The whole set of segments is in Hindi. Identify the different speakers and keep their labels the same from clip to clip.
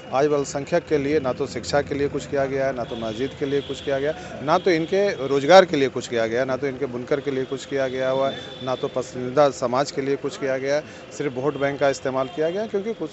Speaker 1: आज अल्पसंख्यक के लिए ना तो शिक्षा के लिए कुछ किया गया है, ना तो मस्जिद के लिए कुछ किया गया, ना तो इनके रोजगार के लिए कुछ किया गया, ना तो इनके बुनकर के लिए कुछ किया गया हुआ है, ना तो पसंदीदा समाज के लिए कुछ किया गया है। सिर्फ वोट बैंक का इस्तेमाल किया गया क्योंकि कुछ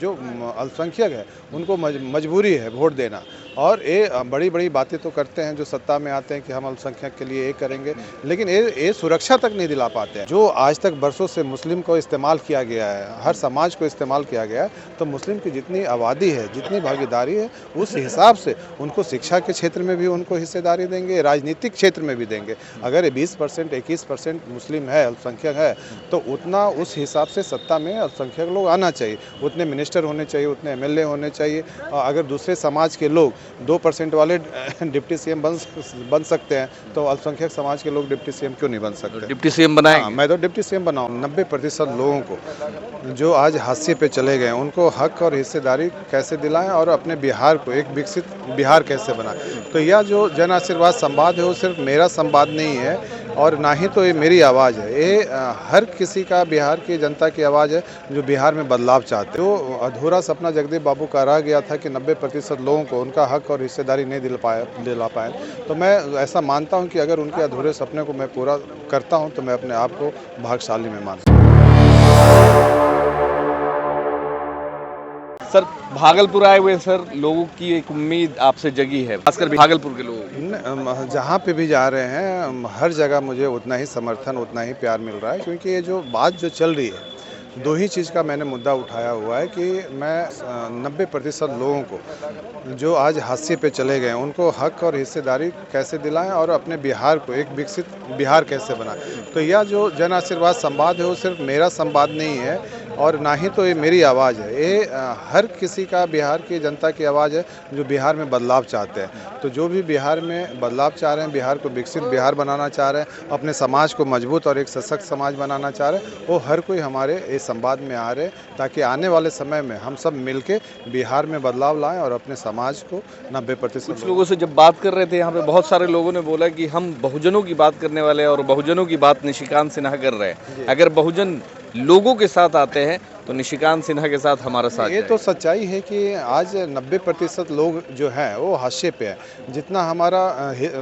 Speaker 1: जो अल्पसंख्यक है उनको मजबूरी है वोट देना। और ये बड़ी-बड़ी बातें तो करते हैं जो सत्ता में आते हैं कि हम अल्पसंख्यक के लिए ये करेंगे, लेकिन ये सुरक्षा तक नहीं दिला पाते हैं। जो आज तक बरसों से मुस्लिम को इस्तेमाल किया गया है, हर समाज को इस्तेमाल किया गया है, तो मुस्लिम की जितनी आबादी है, जितनी भागीदारी है, उस हिसाब से उनको शिक्षा के क्षेत्र में भी उनको हिस्सेदारी देंगे, राजनीतिक क्षेत्र में भी देंगे। अगर ये 20% 21% मुस्लिम है, अल्पसंख्यक है, तो उतना उस हिसाब से सत्ता में अल्पसंख्यक लोग आना चाहिए, उतने मिनिस्टर होने चाहिए, उतने एमएलए होने चाहिए। अगर दूसरे समाज के लोग 2% वाले डिप्टी सीएम बन सकते हैं, तो अल्पसंख्यक समाज के लोग डिप्टी सीएम क्यों नहीं बन सकते?
Speaker 2: डिप्टी सीएम बनाएंगे?
Speaker 1: हाँ, मैं तो डिप्टी सीएम बनाऊँ। 90% लोगों को जो आज हाशिए पे चले गए, उनको हक और हिस्सेदारी कैसे दिलाएं और अपने बिहार को एक विकसित बिहार कैसे बनाएं। तो यह जो जन आशीर्वाद संवाद है वो सिर्फ मेरा संवाद नहीं है और ना ही तो ये मेरी आवाज़ है, ये हर किसी का, बिहार की जनता की आवाज़ है जो बिहार में बदलाव चाहते हैं। जो अधूरा सपना जगदीप बाबू का रह गया था कि 90% लोगों को उनका हक और हिस्सेदारी नहीं दिला पाए, तो मैं ऐसा मानता हूँ कि अगर उनके अधूरे सपने को मैं पूरा करता हूँ तो मैं अपने आप को भाग्यशाली में मानता हूँ।
Speaker 2: सर, भागलपुर आए हुए सर, लोगों की एक उम्मीद आपसे जगी है, खासकर भागलपुर के लोगों।
Speaker 1: जहाँ पे भी जा रहे हैं हर जगह मुझे उतना ही समर्थन, उतना ही प्यार मिल रहा है, क्योंकि ये जो बात जो चल रही है, दो ही चीज़ का मैंने मुद्दा उठाया हुआ है कि मैं 90% लोगों को जो आज हाशिए पे चले गए उनको हक और हिस्सेदारी कैसे दिलाएं और अपने बिहार को एक विकसित बिहार कैसे बनाएं। तो यह जो जन आशीर्वाद संवाद है वो सिर्फ मेरा संवाद नहीं है और ना ही तो ये मेरी आवाज़ है, ये हर किसी का, बिहार की जनता की आवाज़ है जो बिहार में बदलाव चाहते हैं। तो जो भी बिहार में बदलाव चाह रहे हैं, बिहार को विकसित बिहार बनाना चाह रहे हैं, अपने समाज को मजबूत और एक सशक्त समाज बनाना चाह रहे हैं, वो हर कोई हमारे इस संवाद में आ रहे हैं, ताकि आने वाले समय में हम सब मिलके बिहार में बदलाव लाएं और अपने समाज को 90%।
Speaker 2: कुछ लोगों से जब बात कर रहे थे यहाँ पे, बहुत सारे लोगों ने बोला कि हम बहुजनों की बात करने वाले हैं और बहुजनों की बात निशिकांत सिन्हा कर रहे हैं। अगर बहुजन लोगों के साथ आते हैं तो निशिकांत सिन्हा के साथ हमारा साथ
Speaker 1: ये तो सच्चाई है कि आज 90% लोग जो हैं वो हाशिए पे हैं। जितना हमारा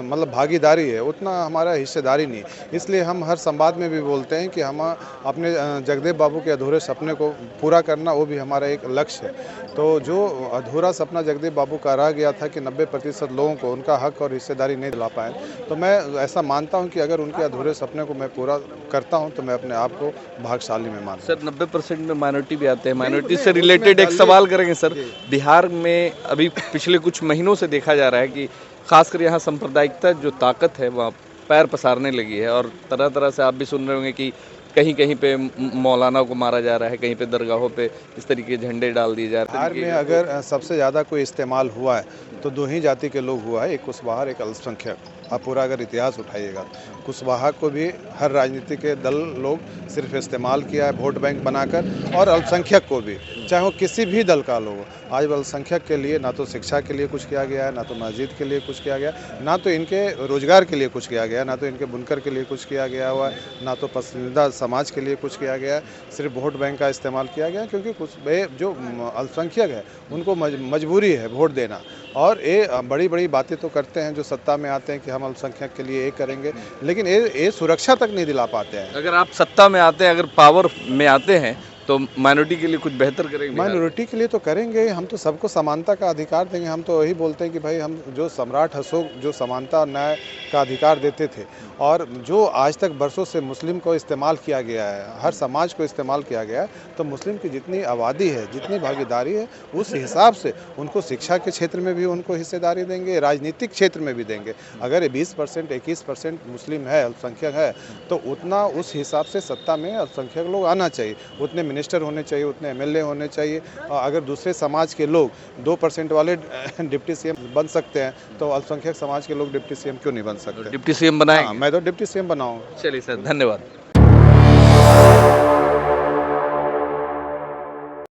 Speaker 1: मतलब भागीदारी है उतना हमारा हिस्सेदारी नहीं। इसलिए हम हर संवाद में भी बोलते हैं कि हम अपने जगदेव बाबू के अधूरे सपने को पूरा करना, वो भी हमारा एक लक्ष्य है। तो जो अधूरा सपना जगदेव बाबू का रह गया था कि 90% लोगों को उनका हक और हिस्सेदारी नहीं दिला पाए, तो मैं ऐसा मानता हूँ कि अगर उनके अधूरे सपने को मैं पूरा करता हूँ तो मैं अपने आप को भाग्यशाली में मानता हूँ।
Speaker 2: सर, 90% में माइनॉरिटी भी आते हैं, माइनॉरिटी से रिलेटेड एक सवाल करेंगे सर। बिहार में अभी पिछले कुछ महीनों से देखा जा रहा है कि खासकर यहाँ सांप्रदायिकता जो ताकत है वहाँ पैर पसारने लगी है और तरह तरह से आप भी सुन रहे होंगे कि कहीं कहीं पे मौलाना को मारा जा रहा है, कहीं पे दरगाहों पे इस तरीके के झंडे डाल दिए जा रहे हैं।
Speaker 1: बिहार में अगर सबसे ज़्यादा कोई इस्तेमाल हुआ है तो दो ही जाति के लोग हुआ है, एक कुशवाहा, एक अल्पसंख्यक। आप पूरा अगर इतिहास उठाइएगा, कुशवाहा को भी हर राजनीति के दल लोग सिर्फ इस्तेमाल किया है वोट बैंक बनाकर, और अल्पसंख्यक को भी, चाहे वो किसी भी दल का लोग। आज अल्पसंख्यक के लिए ना तो शिक्षा के लिए कुछ किया गया है, ना तो मस्जिद के लिए कुछ किया गया, ना तो इनके रोजगार के लिए कुछ किया गया, ना तो इनके बुनकर के लिए कुछ किया गया हुआ है, ना तो पसंदीदा समाज के लिए कुछ किया गया है। सिर्फ वोट बैंक का इस्तेमाल किया गया क्योंकि कुछ जो अल्पसंख्यक है उनको मजबूरी है वोट देना। और ये बड़ी-बड़ी बातें तो करते हैं जो सत्ता में आते हैं कि हम अल्पसंख्यक के लिए ये करेंगे, लेकिन ये सुरक्षा तक नहीं दिला पाते हैं।
Speaker 2: अगर आप सत्ता में आते हैं, अगर पावर में आते हैं तो माइनॉरिटी के लिए कुछ बेहतर करेंगे?
Speaker 1: माइनॉरिटी के लिए तो करेंगे, हम तो सबको समानता का अधिकार देंगे। हम तो यही बोलते हैं कि भाई, हम जो सम्राट अशोक जो समानता और न्याय का अधिकार देते थे, और जो आज तक बरसों से मुस्लिम को इस्तेमाल किया गया है, हर समाज को इस्तेमाल किया गया है, तो मुस्लिम की जितनी आबादी है, जितनी भागीदारी है, उस हिसाब से उनको शिक्षा के क्षेत्र में भी उनको हिस्सेदारी देंगे, राजनीतिक क्षेत्र में भी देंगे। अगर ये 20% 21% मुस्लिम है, अल्पसंख्यक है, तो उतना उस हिसाब से सत्ता में अल्पसंख्यक लोग आना चाहिए, उतने मिनिस्टर होने चाहिए, उतने एमएलए होने चाहिए। अगर दूसरे समाज के लोग 2% वाले डिप्टी सीएम बन सकते हैं, तो अल्पसंख्यक समाज के लोग डिप्टी सीएम क्यों नहीं बन सकते?
Speaker 2: डिप्टी सीएम बनाएंगे?
Speaker 1: हाँ, मैं तो डिप्टी सीएम बनाऊँ।
Speaker 2: चलिए सर, धन्यवाद।